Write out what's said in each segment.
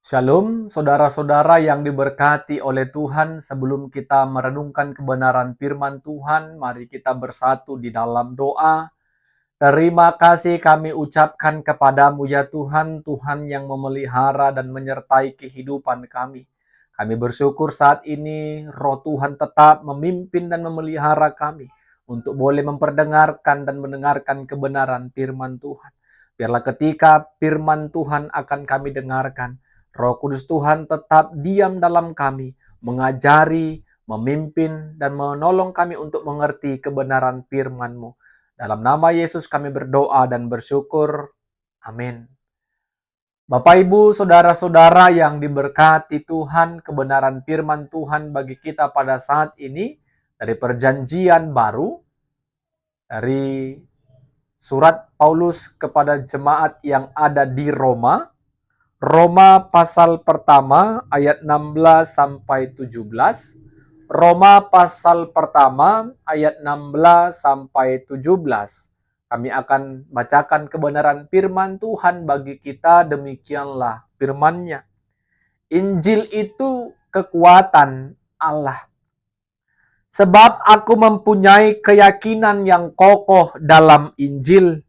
Shalom, saudara-saudara yang diberkati oleh Tuhan. Sebelum kita merenungkan kebenaran firman Tuhan, mari kita bersatu di dalam doa. Terima kasih kami ucapkan kepadamu ya Tuhan, Tuhan yang memelihara dan menyertai kehidupan kami. Kami bersyukur saat ini Roh Tuhan tetap memimpin dan memelihara kami untuk boleh memperdengarkan dan mendengarkan kebenaran firman Tuhan. Biarlah ketika firman Tuhan akan kami dengarkan, Roh Kudus Tuhan tetap diam dalam kami, mengajari, memimpin, dan menolong kami untuk mengerti kebenaran firman-Mu. Dalam nama Yesus kami berdoa dan bersyukur. Amin. Bapak, Ibu, saudara-saudara yang diberkati Tuhan, kebenaran firman Tuhan bagi kita pada saat ini dari perjanjian baru, dari surat Paulus kepada jemaat yang ada di Roma, Roma pasal pertama ayat 16 sampai 17. Roma pasal pertama ayat 16 sampai 17. Kami akan bacakan kebenaran firman Tuhan bagi kita, demikianlah firman-Nya. Injil itu kekuatan Allah. Sebab aku mempunyai keyakinan yang kokoh dalam Injil.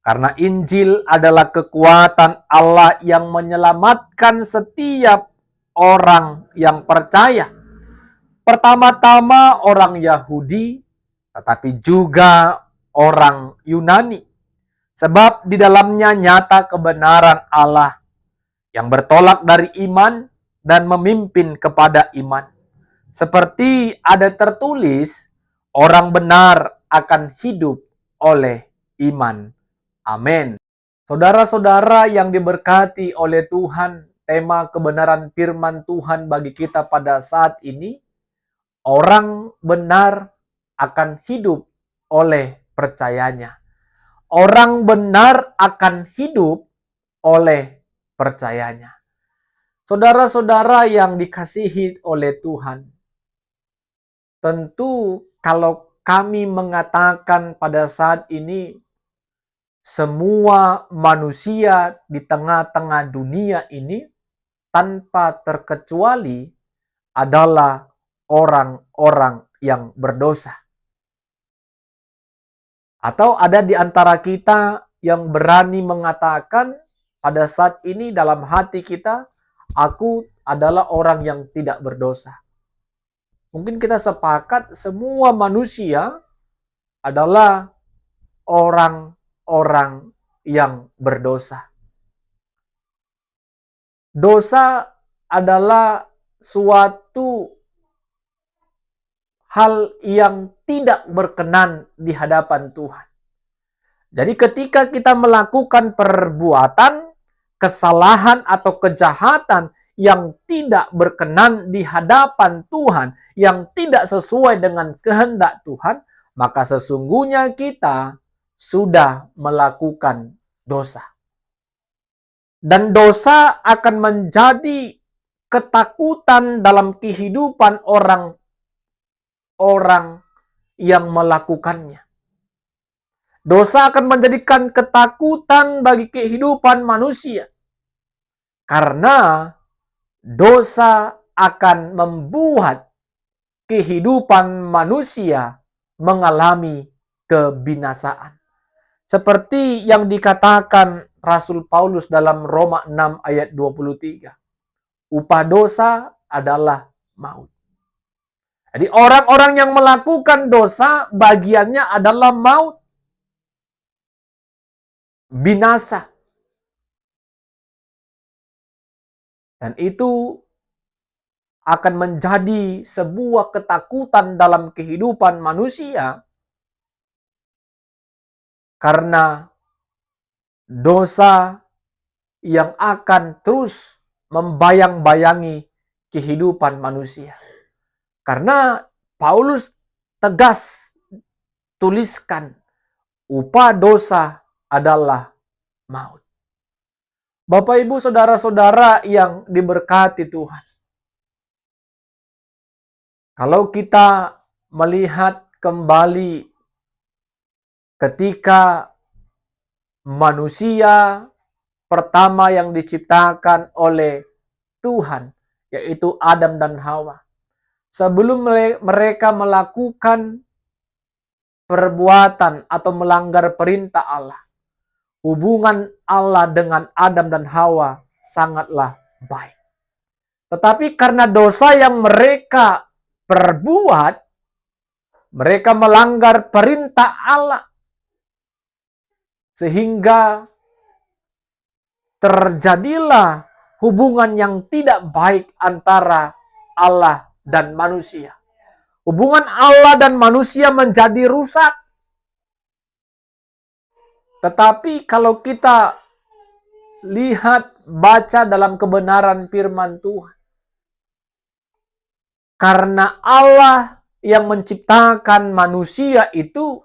Karena Injil adalah kekuatan Allah yang menyelamatkan setiap orang yang percaya. Pertama-tama orang Yahudi, tetapi juga orang Yunani. Sebab di dalamnya nyata kebenaran Allah yang bertolak dari iman dan memimpin kepada iman. Seperti ada tertulis, orang benar akan hidup oleh iman. Amin. Saudara-saudara yang diberkati oleh Tuhan, tema kebenaran firman Tuhan bagi kita pada saat ini, orang benar akan hidup oleh percayanya. Orang benar akan hidup oleh percayanya. Saudara-saudara yang dikasihi oleh Tuhan, tentu kalau kami mengatakan pada saat ini, semua manusia di tengah-tengah dunia ini tanpa terkecuali adalah orang-orang yang berdosa. Atau ada di antara kita yang berani mengatakan pada saat ini dalam hati kita, aku adalah orang yang tidak berdosa. Mungkin kita sepakat semua manusia adalah orang yang berdosa. Dosa adalah suatu hal yang tidak berkenan di hadapan Tuhan. Jadi ketika kita melakukan perbuatan, kesalahan atau kejahatan yang tidak berkenan di hadapan Tuhan, yang tidak sesuai dengan kehendak Tuhan, maka sesungguhnya kita sudah melakukan dosa. Dan dosa akan menjadi ketakutan dalam kehidupan orang yang melakukannya. Dosa akan menjadikan ketakutan bagi kehidupan manusia. Karena dosa akan membuat kehidupan manusia mengalami kebinasaan. Seperti yang dikatakan Rasul Paulus dalam Roma 6 ayat 23. Upah dosa adalah maut. Jadi orang-orang yang melakukan dosa bagiannya adalah maut. Binasa. Dan itu akan menjadi sebuah ketakutan dalam kehidupan manusia karena dosa yang akan terus membayang-bayangi kehidupan manusia. Karena Paulus tegas tuliskan, upah dosa adalah maut. Bapak, Ibu, saudara-saudara yang diberkati Tuhan. Kalau kita melihat kembali ketika manusia pertama yang diciptakan oleh Tuhan, yaitu Adam dan Hawa. Sebelum mereka melakukan perbuatan atau melanggar perintah Allah, hubungan Allah dengan Adam dan Hawa sangatlah baik. Tetapi karena dosa yang mereka perbuat, mereka melanggar perintah Allah, sehingga terjadilah hubungan yang tidak baik antara Allah dan manusia. Hubungan Allah dan manusia menjadi rusak. Tetapi kalau kita lihat, baca dalam kebenaran firman Tuhan, karena Allah yang menciptakan manusia itu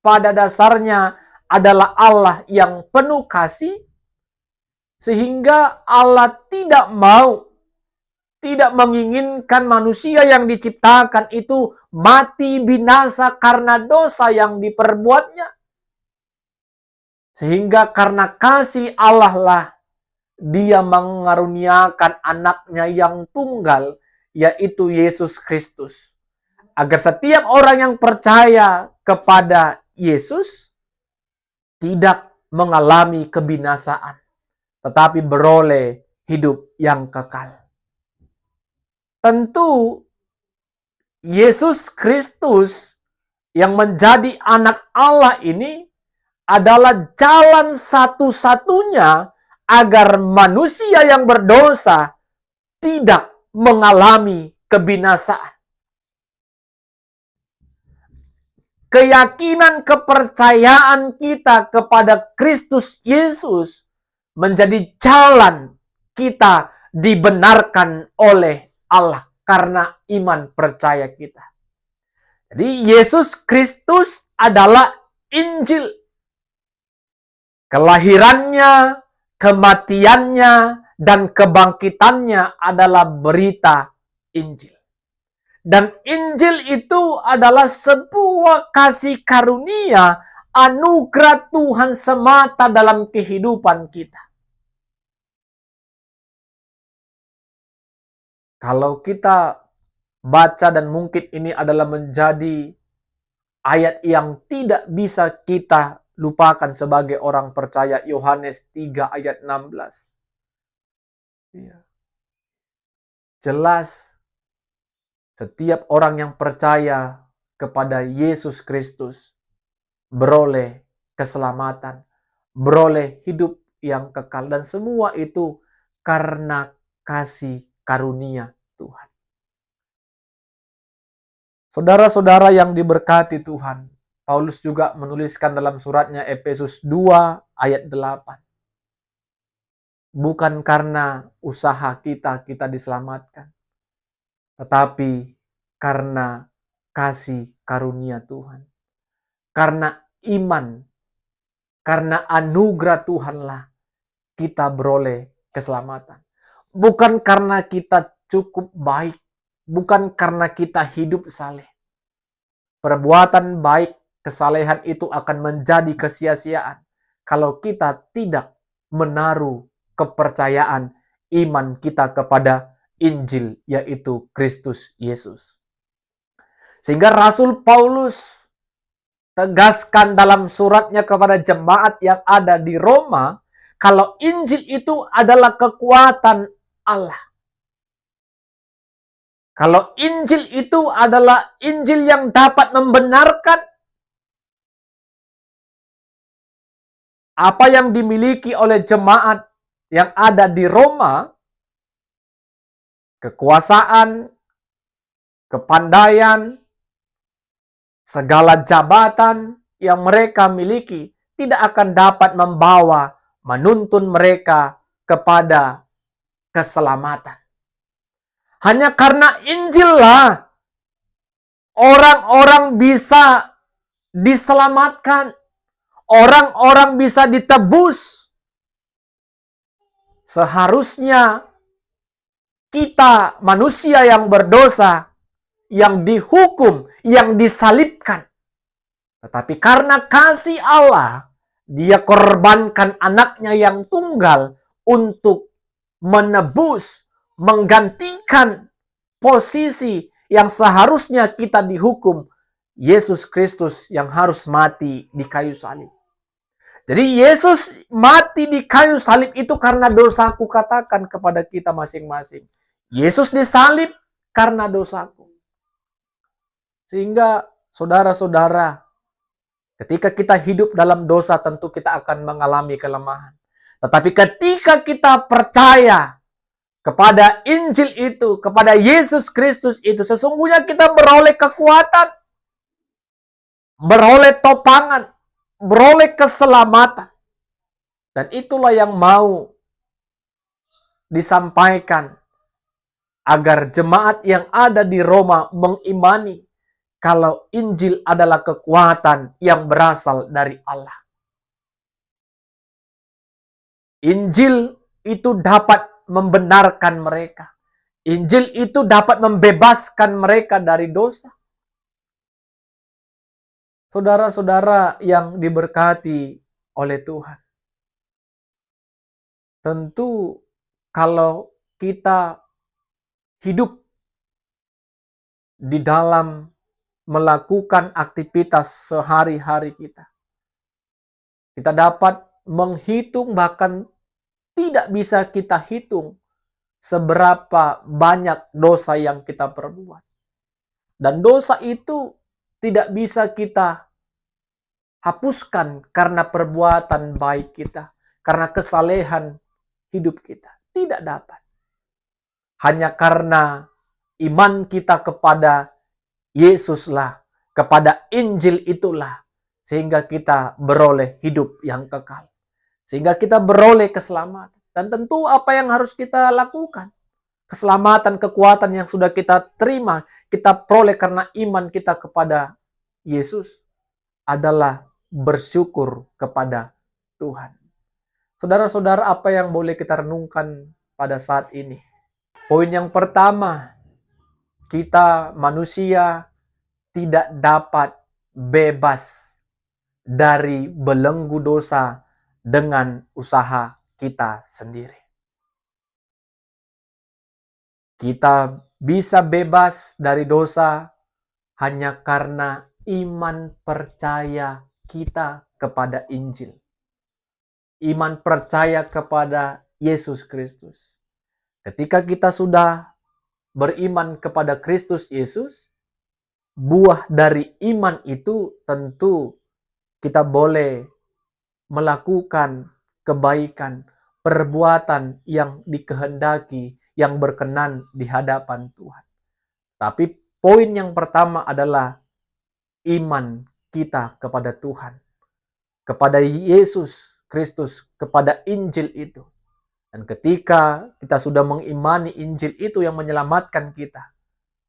pada dasarnya adalah Allah yang penuh kasih, sehingga Allah tidak menginginkan manusia yang diciptakan itu mati binasa karena dosa yang diperbuatnya. Sehingga karena kasih Allah lah Dia mengaruniakan anaknya yang tunggal, yaitu Yesus Kristus. Agar setiap orang yang percaya kepada Yesus tidak mengalami kebinasaan, tetapi beroleh hidup yang kekal. Tentu Yesus Kristus yang menjadi anak Allah ini adalah jalan satu-satunya agar manusia yang berdosa tidak mengalami kebinasaan. Keyakinan kepercayaan kita kepada Kristus Yesus menjadi jalan kita dibenarkan oleh Allah karena iman percaya kita. Jadi Yesus Kristus adalah Injil. Kelahirannya, kematiannya, dan kebangkitannya adalah berita Injil. Dan Injil itu adalah sebuah kasih karunia, anugerah Tuhan semata dalam kehidupan kita. Kalau kita baca, dan mungkin ini adalah menjadi ayat yang tidak bisa kita lupakan sebagai orang percaya, Yohanes 3 ayat 16. Jelas setiap orang yang percaya kepada Yesus Kristus beroleh keselamatan, beroleh hidup yang kekal, dan semua itu karena kasih karunia Tuhan. Saudara-saudara yang diberkati Tuhan, Paulus juga menuliskan dalam suratnya Efesus 2 ayat 8. Bukan karena usaha kita diselamatkan, tetapi karena kasih karunia Tuhan. Karena iman, karena anugerah Tuhanlah kita beroleh keselamatan. Bukan karena kita cukup baik, bukan karena kita hidup saleh. Perbuatan baik, kesalehan itu akan menjadi kesia-siaan kalau kita tidak menaruh kepercayaan iman kita kepada Injil, yaitu Kristus Yesus. Sehingga Rasul Paulus tegaskan dalam suratnya kepada jemaat yang ada di Roma, kalau Injil itu adalah kekuatan Allah. Kalau Injil itu adalah Injil yang dapat membenarkan apa yang dimiliki oleh jemaat yang ada di Roma, kekuasaan, kepandaian, segala jabatan yang mereka miliki tidak akan dapat membawa, menuntun mereka kepada keselamatan. Hanya karena Injil lah orang-orang bisa diselamatkan, orang-orang bisa ditebus. Seharusnya kita manusia yang berdosa, yang dihukum, yang disalibkan. Tetapi karena kasih Allah, Dia korbankan anaknya yang tunggal untuk menebus, menggantikan posisi yang seharusnya kita dihukum, Yesus Kristus yang harus mati di kayu salib. Jadi Yesus mati di kayu salib itu karena dosaku, katakan kepada kita masing-masing. Yesus disalib karena dosaku. Sehingga saudara-saudara, ketika kita hidup dalam dosa tentu kita akan mengalami kelemahan. Tetapi ketika kita percaya kepada Injil itu, kepada Yesus Kristus itu, sesungguhnya kita beroleh kekuatan, beroleh topangan, beroleh keselamatan. Dan itulah yang mau disampaikan agar jemaat yang ada di Roma mengimani kalau Injil adalah kekuatan yang berasal dari Allah. Injil itu dapat membenarkan mereka. Injil itu dapat membebaskan mereka dari dosa. Saudara-saudara yang diberkati oleh Tuhan. Tentu kalau kita hidup di dalam melakukan aktivitas sehari-hari kita, kita dapat menghitung, bahkan tidak bisa kita hitung seberapa banyak dosa yang kita perbuat. Dan dosa itu tidak bisa kita hapuskan karena perbuatan baik kita, karena kesalehan hidup kita. Tidak dapat. Hanya karena iman kita kepada Yesuslah, kepada Injil itulah, sehingga kita beroleh hidup yang kekal. Sehingga kita beroleh keselamatan. Dan tentu apa yang harus kita lakukan? Keselamatan, kekuatan yang sudah kita terima, kita peroleh karena iman kita kepada Yesus adalah bersyukur kepada Tuhan. Saudara-saudara, apa yang boleh kita renungkan pada saat ini? Poin yang pertama, kita manusia tidak dapat bebas dari belenggu dosa dengan usaha kita sendiri. Kita bisa bebas dari dosa hanya karena iman percaya kita kepada Injil. Iman percaya kepada Yesus Kristus. Ketika kita sudah beriman kepada Kristus Yesus, buah dari iman itu tentu kita boleh melakukan kebaikan, perbuatan yang dikehendaki, yang berkenan di hadapan Tuhan. Tapi poin yang pertama adalah iman kita kepada Tuhan, kepada Yesus Kristus, kepada Injil itu. Dan ketika kita sudah mengimani Injil itu yang menyelamatkan kita,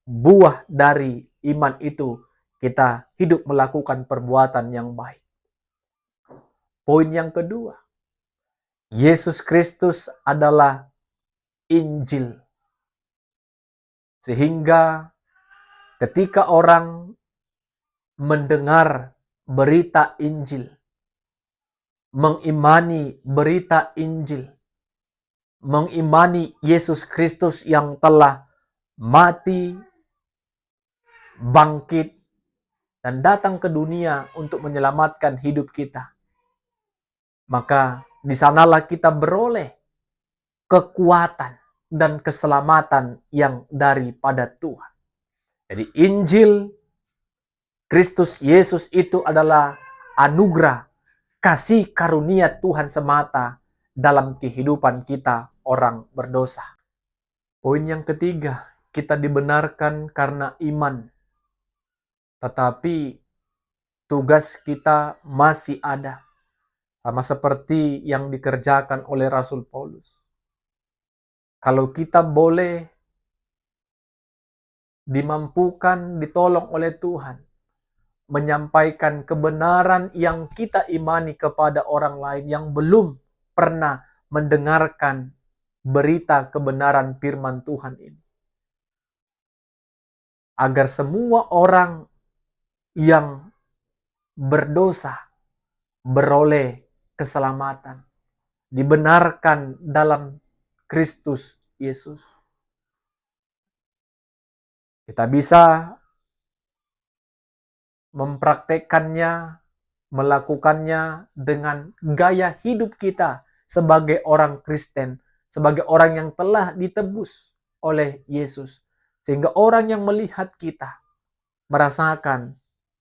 buah dari iman itu kita hidup melakukan perbuatan yang baik. Poin yang kedua, Yesus Kristus adalah Injil. Sehingga ketika orang mendengar berita Injil, mengimani berita Injil, mengimani Yesus Kristus yang telah mati, bangkit, dan datang ke dunia untuk menyelamatkan hidup kita, maka di sanalah kita beroleh kekuatan dan keselamatan yang daripada Tuhan. Jadi Injil Kristus Yesus itu adalah anugerah, kasih karunia Tuhan semata dalam kehidupan kita orang berdosa. Poin yang ketiga, kita dibenarkan karena iman. Tetapi tugas kita masih ada. Sama seperti yang dikerjakan oleh Rasul Paulus. Kalau kita boleh dimampukan, ditolong oleh Tuhan, menyampaikan kebenaran yang kita imani kepada orang lain yang belum pernah mendengarkan berita kebenaran firman Tuhan ini. Agar semua orang yang berdosa beroleh keselamatan, dibenarkan dalam Kristus Yesus. Kita bisa mempraktekkannya, melakukannya dengan gaya hidup kita sebagai orang Kristen, sebagai orang yang telah ditebus oleh Yesus. Sehingga orang yang melihat kita merasakan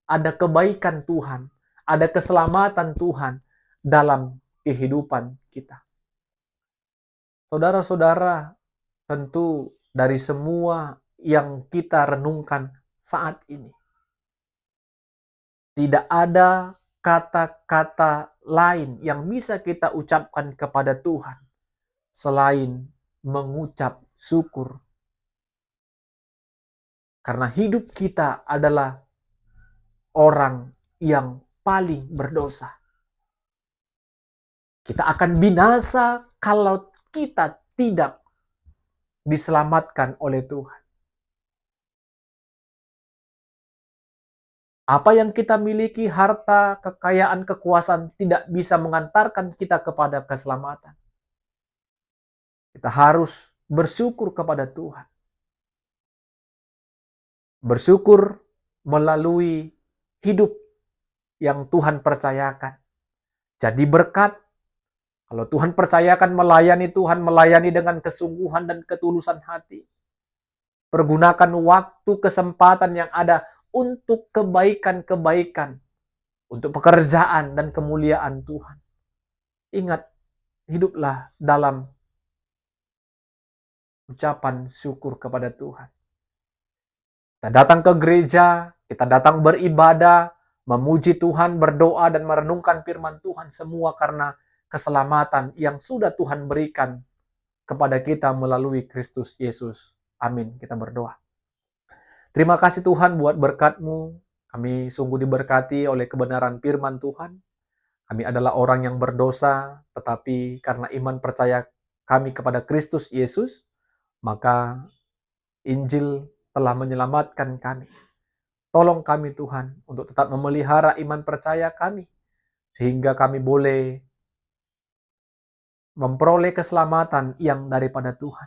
ada kebaikan Tuhan, ada keselamatan Tuhan dalam kehidupan kita. Saudara-saudara, tentu dari semua yang kita renungkan saat ini, tidak ada kata-kata lain yang bisa kita ucapkan kepada Tuhan selain mengucap syukur. Karena hidup kita adalah orang yang paling berdosa. Kita akan binasa kalau kita tidak diselamatkan oleh Tuhan. Apa yang kita miliki, harta, kekayaan, kekuasaan, tidak bisa mengantarkan kita kepada keselamatan. Kita harus bersyukur kepada Tuhan. Bersyukur melalui hidup yang Tuhan percayakan. Jadi berkat. Kalau Tuhan percayakan melayani, Tuhan melayani dengan kesungguhan dan ketulusan hati. Pergunakan waktu, kesempatan yang ada untuk kebaikan-kebaikan, untuk pekerjaan dan kemuliaan Tuhan. Ingat, hiduplah dalam ucapan syukur kepada Tuhan. Kita datang ke gereja, kita datang beribadah, memuji Tuhan, berdoa dan merenungkan firman Tuhan, semua karena keselamatan yang sudah Tuhan berikan kepada kita melalui Kristus Yesus. Amin. Kita berdoa. Terima kasih Tuhan buat berkat-Mu. Kami sungguh diberkati oleh kebenaran firman Tuhan. Kami adalah orang yang berdosa, tetapi karena iman percaya kami kepada Kristus Yesus, maka Injil telah menyelamatkan kami. Tolong kami Tuhan untuk tetap memelihara iman percaya kami, sehingga kami boleh memperoleh keselamatan yang daripada Tuhan.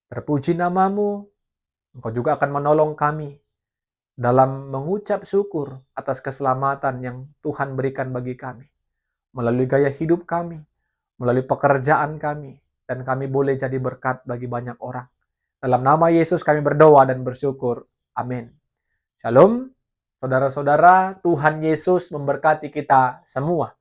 Terpuji nama-Mu, Engkau juga akan menolong kami dalam mengucap syukur atas keselamatan yang Tuhan berikan bagi kami. Melalui gaya hidup kami, melalui pekerjaan kami, dan kami boleh jadi berkat bagi banyak orang. Dalam nama Yesus kami berdoa dan bersyukur. Amin. Shalom, saudara-saudara, Tuhan Yesus memberkati kita semua.